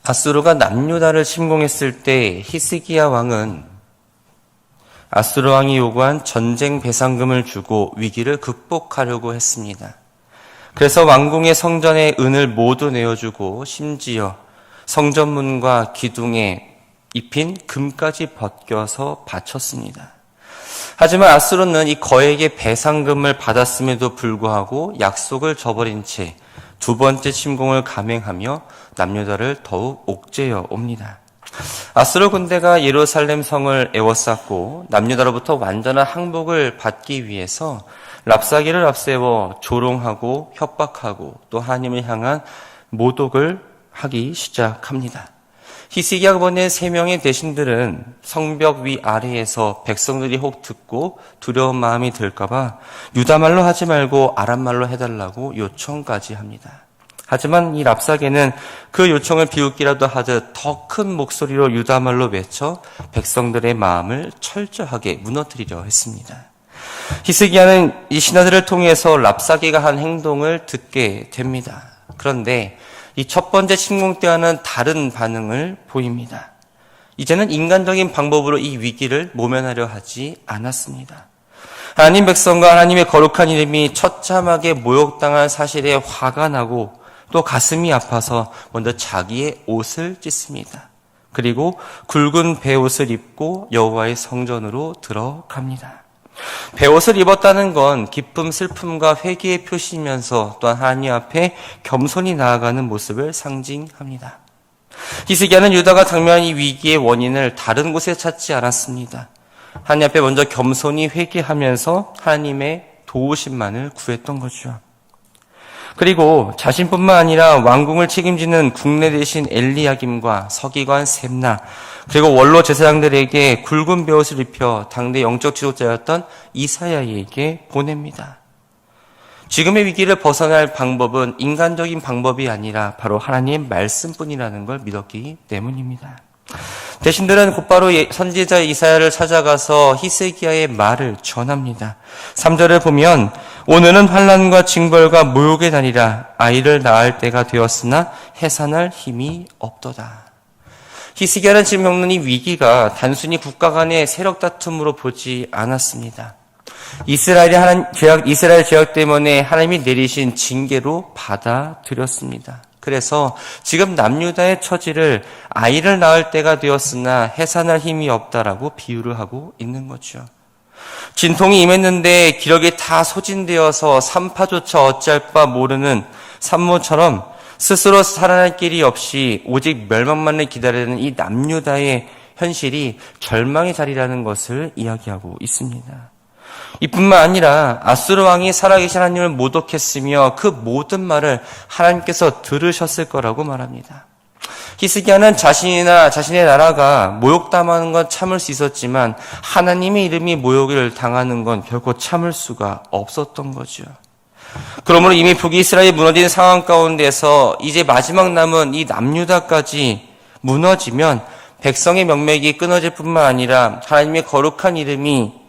아수르가 남유다를 침공했을 때 히스기야 왕은 아수르 왕이 요구한 전쟁 배상금을 주고 위기를 극복하려고 했습니다. 그래서 왕궁의 성전의 은을 모두 내어주고 심지어 성전문과 기둥에 입힌 금까지 벗겨서 바쳤습니다. 하지만 아수르는 이 거액의 배상금을 받았음에도 불구하고 약속을 저버린 채 두 번째 침공을 감행하며 남유다를 더욱 옥죄어 옵니다. 아수르 군대가 예루살렘 성을 에워쌌고 남유다로부터 완전한 항복을 받기 위해서 랍사기를 앞세워 조롱하고 협박하고 또 하나님을 향한 모독을 하기 시작합니다. 히스기야가 보낸 3명의 대신들은 성벽 위 아래에서 백성들이 혹 듣고 두려운 마음이 들까봐 유다말로 하지 말고 아람말로 해달라고 요청까지 합니다. 하지만 이 랍사게는 그 요청을 비웃기라도 하듯 더 큰 목소리로 유다말로 외쳐 백성들의 마음을 철저하게 무너뜨리려 했습니다. 히스기야는 이 신하들을 통해서 랍사게가 한 행동을 듣게 됩니다. 그런데 이 첫 번째 침공 때와는 다른 반응을 보입니다. 이제는 인간적인 방법으로 이 위기를 모면하려 하지 않았습니다. 하나님 백성과 하나님의 거룩한 이름이 처참하게 모욕당한 사실에 화가 나고 또 가슴이 아파서 먼저 자기의 옷을 찢습니다. 그리고 굵은 베옷을 입고 여호와의 성전으로 들어갑니다. 베옷을 입었다는 건 기쁨, 슬픔과 회개의 표시이면서 또한 하나님 앞에 겸손히 나아가는 모습을 상징합니다. 히스기야는 유다가 당면한 이 위기의 원인을 다른 곳에 찾지 않았습니다. 하나님 앞에 먼저 겸손히 회개하면서 하나님의 도우심만을 구했던 거죠. 그리고 자신뿐만 아니라 왕궁을 책임지는 국내 대신 엘리야김과 서기관 셈나 그리고 원로 제사장들에게 굵은 베옷을 입혀 당대 영적 지도자였던 이사야에게 보냅니다. 지금의 위기를 벗어날 방법은 인간적인 방법이 아니라 바로 하나님의 말씀뿐이라는 걸 믿었기 때문입니다. 대신들은 곧바로 선지자 이사야를 찾아가서 히스기야의 말을 전합니다. 3절을 보면 오늘은 환난과 징벌과 모욕의 날이라 아이를 낳을 때가 되었으나 해산할 힘이 없도다. 히스기야는 지금 겪는 이 위기가 단순히 국가 간의 세력 다툼으로 보지 않았습니다. 이스라엘 죄악 때문에 하나님이 내리신 징계로 받아들였습니다. 그래서 지금 남유다의 처지를 아이를 낳을 때가 되었으나 해산할 힘이 없다라고 비유를 하고 있는 거죠. 진통이 임했는데 기력이 다 소진되어서 산파조차 어찌할 바 모르는 산모처럼 스스로 살아날 길이 없이 오직 멸망만을 기다리는 이 남유다의 현실이 절망의 자리라는 것을 이야기하고 있습니다. 이뿐만 아니라 아수르 왕이 살아계신 하나님을 모독했으며 그 모든 말을 하나님께서 들으셨을 거라고 말합니다. 히스기야는 자신이나 자신의 나라가 모욕당하는 건 참을 수 있었지만 하나님의 이름이 모욕을 당하는 건 결코 참을 수가 없었던 거죠. 그러므로 이미 북이스라엘이 무너진 상황 가운데서 이제 마지막 남은 이 남유다까지 무너지면 백성의 명맥이 끊어질 뿐만 아니라 하나님의 거룩한 이름이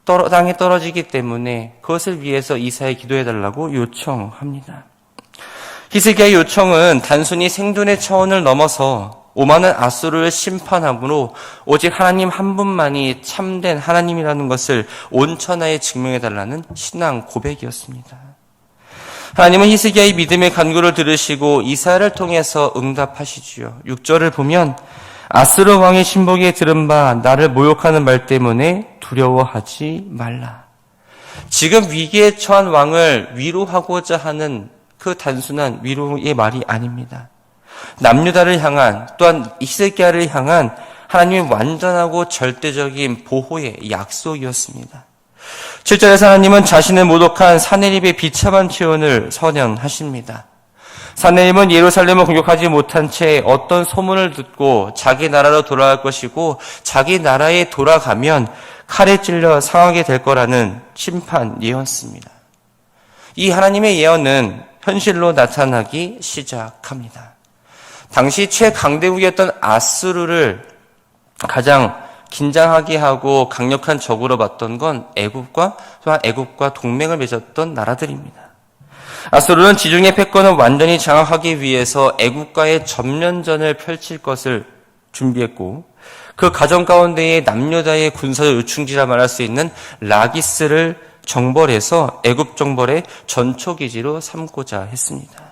땅에 떨어지기 때문에 그것을 위해서 이사야에 기도해달라고 요청합니다. 히스기야의 요청은 단순히 생존의 차원을 넘어서 오만한 아수르를 심판함으로 오직 하나님 한 분만이 참된 하나님이라는 것을 온천하에 증명해달라는 신앙 고백이었습니다. 하나님은 히스기야의 믿음의 간구를 들으시고 이사야를 통해서 응답하시지요. 6절을 보면 아수르 왕의 신복에 들은 바 나를 모욕하는 말 때문에 두려워하지 말라. 지금 위기에 처한 왕을 위로하고자 하는 그 단순한 위로의 말이 아닙니다. 남유다를 향한 또한 히스기야를 향한 하나님의 완전하고 절대적인 보호의 약속이었습니다. 7절에서 하나님은 자신을 모독한 사내립의 비참한 체온을 선언하십니다. 사내립은 예루살렘을 공격하지 못한 채 어떤 소문을 듣고 자기 나라로 돌아갈 것이고 자기 나라에 돌아가면 칼에 찔려 상하게 될 거라는 심판 예언입니다. 이 하나님의 예언은 현실로 나타나기 시작합니다. 당시 최강대국이었던 아수르를 가장 긴장하게 하고 강력한 적으로 봤던 건 애굽과 동맹을 맺었던 나라들입니다. 아수르는 지중해 패권을 완전히 장악하기 위해서 애국과의 전면전을 펼칠 것을 준비했고, 그 과정 가운데에 남유다의 군사적 요충지라 말할 수 있는 라기스를 정벌해서 애굽 정벌의 전초기지로 삼고자 했습니다.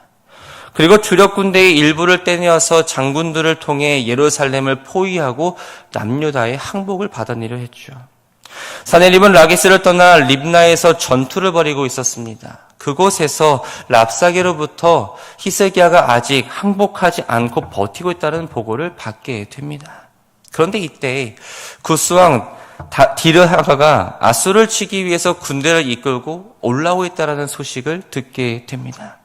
그리고 주력 군대의 일부를 떼내어서 장군들을 통해 예루살렘을 포위하고 남유다의 항복을 받아내려 했죠. 사네립은 라기스를 떠나 립나에서 전투를 벌이고 있었습니다. 그곳에서 랍사게로부터 히스기야가 아직 항복하지 않고 버티고 있다는 보고를 받게 됩니다. 그런데 이때 구스왕 디르하가가 아수르를 치기 위해서 군대를 이끌고 올라오고 있다는 소식을 듣게 됩니다.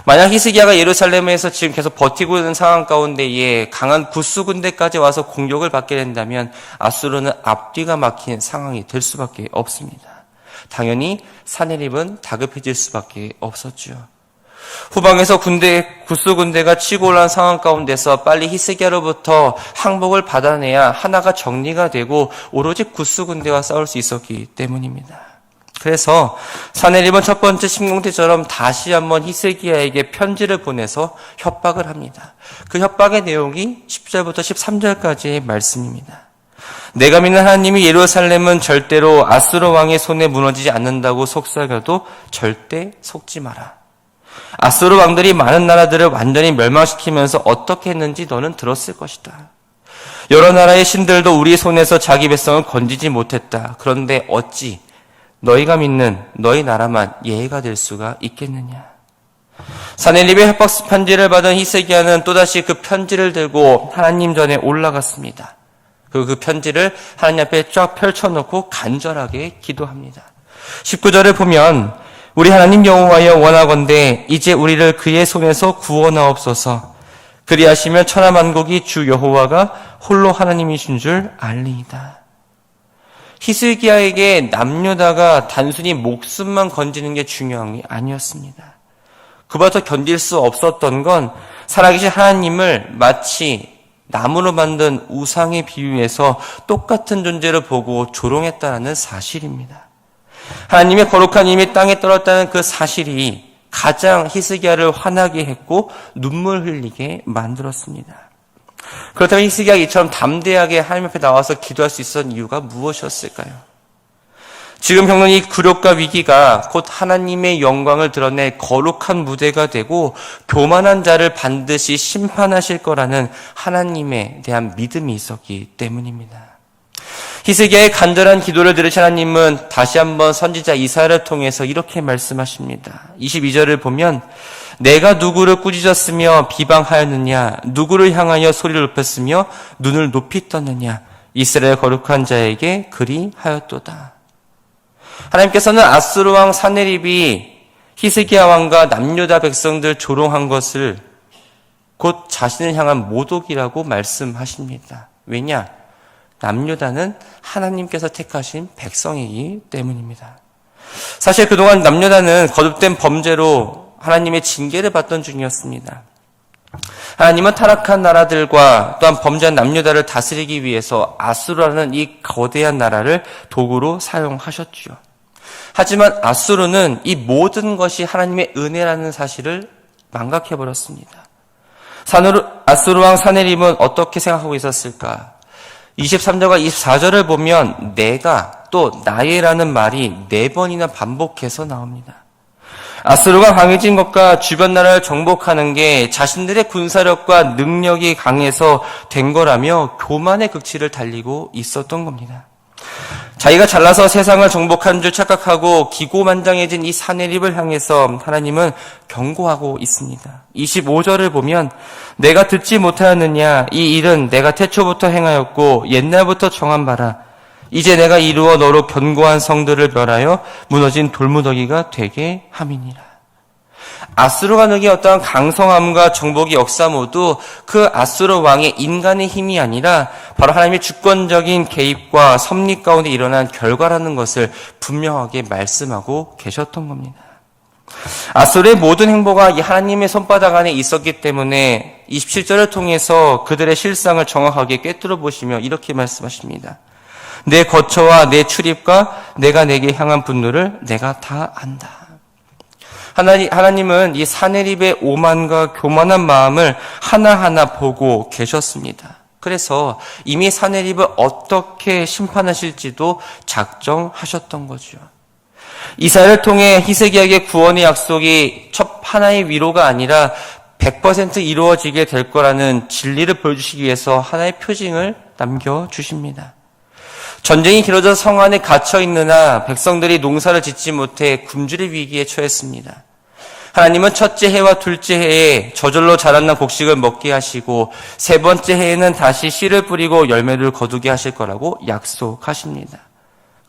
만약 히스기야가 예루살렘에서 지금 계속 버티고 있는 상황 가운데에 강한 구스 군대까지 와서 공격을 받게 된다면 아수르는 앞뒤가 막힌 상황이 될 수밖에 없습니다. 당연히 사네립은 다급해질 수밖에 없었죠. 후방에서 구스 군대가 치고 올라온 상황 가운데서 빨리 히스기야로부터 항복을 받아내야 하나가 정리가 되고 오로지 구스 군대와 싸울 수 있었기 때문입니다. 그래서 사네립은 첫 번째 침공 때처럼 다시 한번 히스기야에게 편지를 보내서 협박을 합니다. 그 협박의 내용이 10절부터 13절까지의 말씀입니다. 내가 믿는 하나님이 예루살렘은 절대로 아수르 왕의 손에 무너지지 않는다고 속삭여도 절대 속지 마라. 아수르 왕들이 많은 나라들을 완전히 멸망시키면서 어떻게 했는지 너는 들었을 것이다. 여러 나라의 신들도 우리 손에서 자기 백성을 건지지 못했다. 그런데 어찌 너희가 믿는 너희 나라만 예외가 될 수가 있겠느냐. 사네립의 협박 편지를 받은 히스기야는 또다시 그 편지를 들고 하나님 전에 올라갔습니다. 그 편지를 하나님 앞에 쫙 펼쳐놓고 간절하게 기도합니다. 19절을 보면 우리 하나님 여호와여 원하건대 이제 우리를 그의 손에서 구원하옵소서. 그리하시면 천하만국이 주 여호와가 홀로 하나님이신 줄 알리이다. 히스기야에게 남유다가 단순히 목숨만 건지는 게 중요한 게 아니었습니다. 그보다 더 견딜 수 없었던 건 살아계신 하나님을 마치 나무로 만든 우상에 비유해서 똑같은 존재로 보고 조롱했다는 사실입니다. 하나님의 거룩한 힘이 땅에 떨어졌다는 그 사실이 가장 히스기야를 화나게 했고 눈물 흘리게 만들었습니다. 그렇다면 히스기야가 이처럼 담대하게 하나님 앞에 나와서 기도할 수 있었던 이유가 무엇이었을까요? 지금 겪는 이 굴욕과 위기가 곧 하나님의 영광을 드러낼 거룩한 무대가 되고 교만한 자를 반드시 심판하실 거라는 하나님에 대한 믿음이 있었기 때문입니다. 히스기야의 간절한 기도를 들으신 하나님은 다시 한번 선지자 이사야를 통해서 이렇게 말씀하십니다. 22절을 보면 내가 누구를 꾸짖었으며 비방하였느냐, 누구를 향하여 소리를 높였으며 눈을 높이 떴느냐, 이스라엘 거룩한 자에게 그리하였도다. 하나님께서는 아수르 왕 사네립이 히스기야 왕과 남유다 백성들 조롱한 것을 곧 자신을 향한 모독이라고 말씀하십니다. 왜냐? 남유다는 하나님께서 택하신 백성이기 때문입니다. 사실 그동안 남유다는 거듭된 범죄로 하나님의 징계를 받던 중이었습니다. 하나님은 타락한 나라들과 또한 범죄한 남유다를 다스리기 위해서 아수르라는 이 거대한 나라를 도구로 사용하셨죠. 하지만 아수르는 이 모든 것이 하나님의 은혜라는 사실을 망각해버렸습니다. 아수르 왕 사네립은 어떻게 생각하고 있었을까? 23절과 24절을 보면 내가 또 나의라는 말이 4번이나 반복해서 나옵니다. 아수르가 강해진 것과 주변 나라를 정복하는 게 자신들의 군사력과 능력이 강해서 된 거라며 교만의 극치를 달리고 있었던 겁니다. 자기가 잘나서 세상을 정복한 줄 착각하고 기고만장해진 이 사네립을 향해서 하나님은 경고하고 있습니다. 25절을 보면 내가 듣지 못하였느냐, 이 일은 내가 태초부터 행하였고 옛날부터 정한 바라. 이제 내가 이루어 너로 견고한 성들을 멸하여 무너진 돌무더기가 되게 함이니라. 아수르가 능히 어떠한 강성함과 정복의 역사 모두 그 아수르 왕의 인간의 힘이 아니라 바로 하나님의 주권적인 개입과 섭리 가운데 일어난 결과라는 것을 분명하게 말씀하고 계셨던 겁니다. 아수르의 모든 행보가 이 하나님의 손바닥 안에 있었기 때문에 27절을 통해서 그들의 실상을 정확하게 꿰뚫어 보시며 이렇게 말씀하십니다. 내 거처와 내 출입과 내가 내게 향한 분노를 내가 다 안다. 하나님은 이 사내립의 오만과 교만한 마음을 하나하나 보고 계셨습니다. 그래서 이미 사내립을 어떻게 심판하실지도 작정하셨던 거죠. 이사야를 통해 히스기야에게 구원의 약속이 첫 하나의 위로가 아니라 100% 이루어지게 될 거라는 진리를 보여주시기 위해서 하나의 표징을 남겨주십니다. 전쟁이 길어져서 성 안에 갇혀있느나 백성들이 농사를 짓지 못해 굶주릴 위기에 처했습니다. 하나님은 첫째 해와 둘째 해에 저절로 자라난 곡식을 먹게 하시고 세 번째 해에는 다시 씨를 뿌리고 열매를 거두게 하실 거라고 약속하십니다.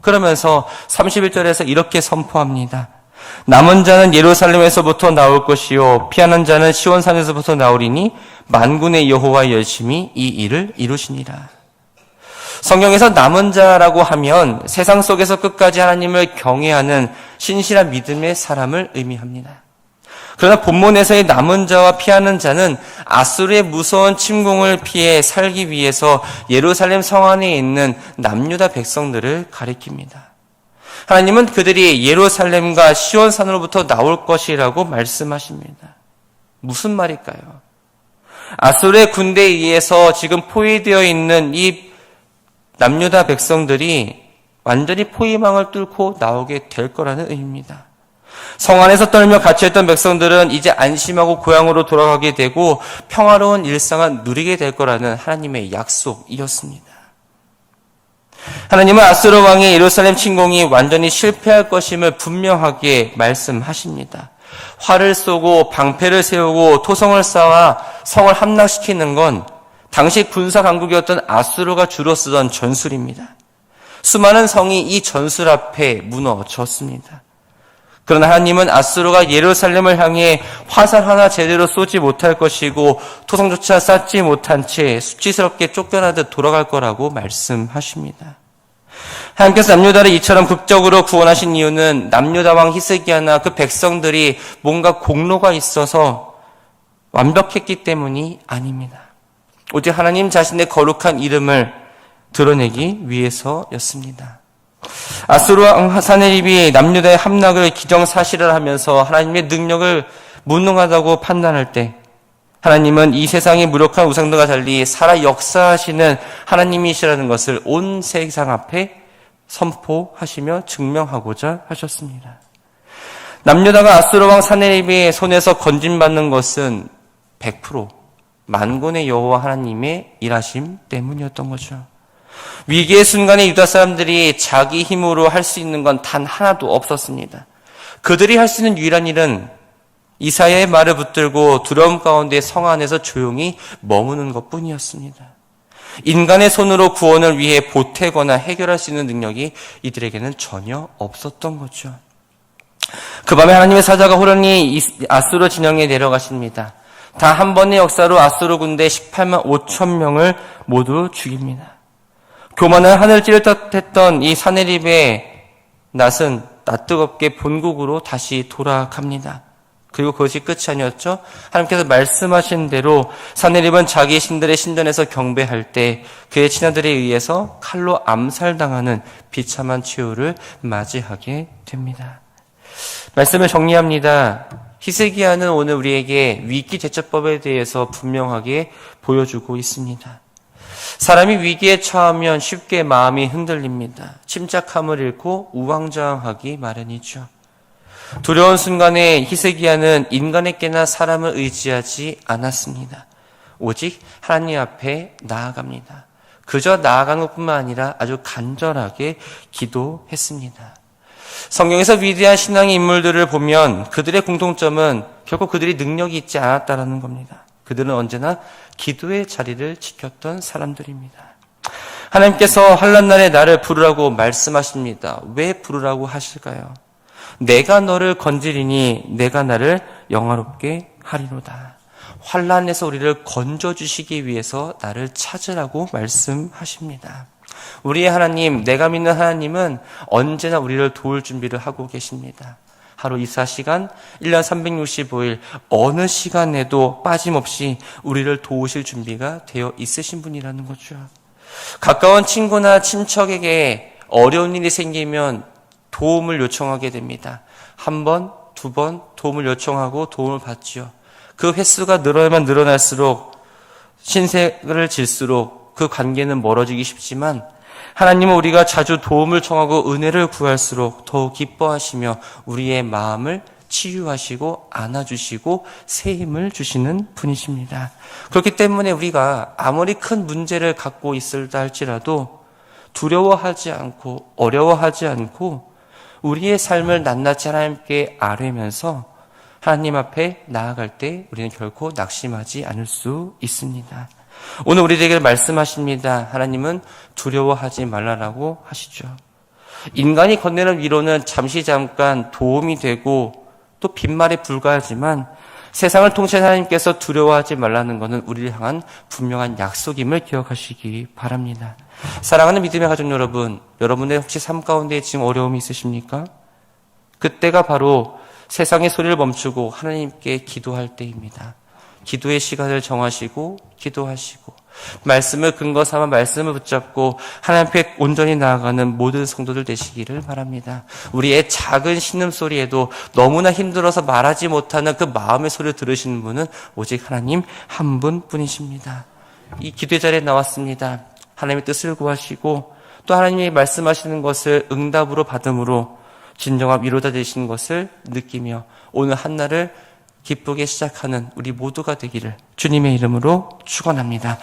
그러면서 31절에서 이렇게 선포합니다. 남은 자는 예루살렘에서부터 나올 것이요 피하는 자는 시온산에서부터 나오리니 만군의 여호와의 열심히 이 일을 이루시니라. 성경에서 남은 자라고 하면 세상 속에서 끝까지 하나님을 경외하는 신실한 믿음의 사람을 의미합니다. 그러나 본문에서의 남은 자와 피하는 자는 아수르의 무서운 침공을 피해 살기 위해서 예루살렘 성 안에 있는 남유다 백성들을 가리킵니다. 하나님은 그들이 예루살렘과 시온산으로부터 나올 것이라고 말씀하십니다. 무슨 말일까요? 아수르의 군대에 의해서 지금 포위되어 있는 이 남유다 백성들이 완전히 포위망을 뚫고 나오게 될 거라는 의미입니다. 성 안에서 떨며 갇혀있던 백성들은 이제 안심하고 고향으로 돌아가게 되고 평화로운 일상을 누리게 될 거라는 하나님의 약속이었습니다. 하나님은 아수르 왕의 예루살렘 침공이 완전히 실패할 것임을 분명하게 말씀하십니다. 활을 쏘고 방패를 세우고 토성을 쌓아 성을 함락시키는 건 당시 군사 강국이었던 아수르가 주로 쓰던 전술입니다. 수많은 성이 이 전술 앞에 무너졌습니다. 그러나 하나님은 아수르가 예루살렘을 향해 화살 하나 제대로 쏘지 못할 것이고 토성조차 쌓지 못한 채 수치스럽게 쫓겨나듯 돌아갈 거라고 말씀하십니다. 하나님께서 남유다를 이처럼 극적으로 구원하신 이유는 남유다 왕 히스기야나 그 백성들이 뭔가 공로가 있어서 완벽했기 때문이 아닙니다. 오직 하나님 자신의 거룩한 이름을 드러내기 위해서였습니다. 아수르 왕 사네립이 남유다의 함락을 기정사실을 하면서 하나님의 능력을 무능하다고 판단할 때 하나님은 이 세상의 무력한 우상들과 달리 살아 역사하시는 하나님이시라는 것을 온 세상 앞에 선포하시며 증명하고자 하셨습니다. 남유다가 아수르 왕 사네립의 손에서 건진받는 것은 100% 만군의 여호와 하나님의 일하심 때문이었던 거죠. 위기의 순간에 유다 사람들이 자기 힘으로 할 수 있는 건 단 하나도 없었습니다. 그들이 할 수 있는 유일한 일은 이사야의 말을 붙들고 두려움 가운데 성 안에서 조용히 머무는 것뿐이었습니다. 인간의 손으로 구원을 위해 보태거나 해결할 수 있는 능력이 이들에게는 전혀 없었던 거죠. 그 밤에 하나님의 사자가 호련히 아수르 진영에 내려가십니다. 다 한 번의 역사로 아수르 군대 18만 5천 명을 모두 죽입니다. 교만한 하늘을 찌릿했던 이 사네립의 낫은 낯뜨겁게 본국으로 다시 돌아갑니다. 그리고 그것이 끝이 아니었죠. 하나님께서 말씀하신 대로 사네립은 자기 신들의 신전에서 경배할 때 그의 친아들에 의해서 칼로 암살당하는 비참한 최후를 맞이하게 됩니다. 말씀을 정리합니다. 히스기야는 오늘 우리에게 위기 대처법에 대해서 분명하게 보여주고 있습니다. 사람이 위기에 처하면 쉽게 마음이 흔들립니다. 침착함을 잃고 우왕좌왕하기 마련이죠. 두려운 순간에 히스기야는 인간에게나 사람을 의지하지 않았습니다. 오직 하나님 앞에 나아갑니다. 그저 나아가는 것뿐만 아니라 아주 간절하게 기도했습니다. 성경에서 위대한 신앙의 인물들을 보면 그들의 공통점은 결코 그들이 능력이 있지 않았다는 겁니다. 그들은 언제나 기도의 자리를 지켰던 사람들입니다. 하나님께서 환난날에 나를 부르라고 말씀하십니다. 왜 부르라고 하실까요? 내가 너를 건지리니 내가 나를 영화롭게 하리로다. 환난에서 우리를 건져주시기 위해서 나를 찾으라고 말씀하십니다. 우리의 하나님, 내가 믿는 하나님은 언제나 우리를 도울 준비를 하고 계십니다. 하루 24시간, 1년 365일 어느 시간에도 빠짐없이 우리를 도우실 준비가 되어 있으신 분이라는 거죠. 가까운 친구나 친척에게 어려운 일이 생기면 도움을 요청하게 됩니다. 한 번, 두 번 도움을 요청하고 도움을 받지요. 그 횟수가 늘어나면 늘어날수록 신세를 질수록 그 관계는 멀어지기 쉽지만 하나님은 우리가 자주 도움을 청하고 은혜를 구할수록 더욱 기뻐하시며 우리의 마음을 치유하시고 안아주시고 새 힘을 주시는 분이십니다. 그렇기 때문에 우리가 아무리 큰 문제를 갖고 있을다 할지라도 두려워하지 않고 어려워하지 않고 우리의 삶을 낱낱이 하나님께 아뢰면서 하나님 앞에 나아갈 때 우리는 결코 낙심하지 않을 수 있습니다. 오늘 우리에게 말씀하십니다. 하나님은 두려워하지 말라라고 하시죠. 인간이 건네는 위로는 잠깐 도움이 되고 또 빈말에 불과하지만 세상을 통치하는 하나님께서 두려워하지 말라는 것은 우리를 향한 분명한 약속임을 기억하시기 바랍니다. 사랑하는 믿음의 가족 여러분, 여러분의 혹시 삶 가운데 지금 어려움이 있으십니까? 그때가 바로 세상의 소리를 멈추고 하나님께 기도할 때입니다. 기도의 시간을 정하시고 기도하시고 말씀을 근거 삼아 말씀을 붙잡고 하나님 앞에 온전히 나아가는 모든 성도들 되시기를 바랍니다. 우리의 작은 신음소리에도 너무나 힘들어서 말하지 못하는 그 마음의 소리를 들으시는 분은 오직 하나님 한 분뿐이십니다. 이 기도의 자리에 나왔습니다. 하나님의 뜻을 구하시고 또 하나님이 말씀하시는 것을 응답으로 받음으로 진정한 위로자 되시는 것을 느끼며 오늘 한날을 기쁘게 시작하는 우리 모두가 되기를 주님의 이름으로 축원합니다.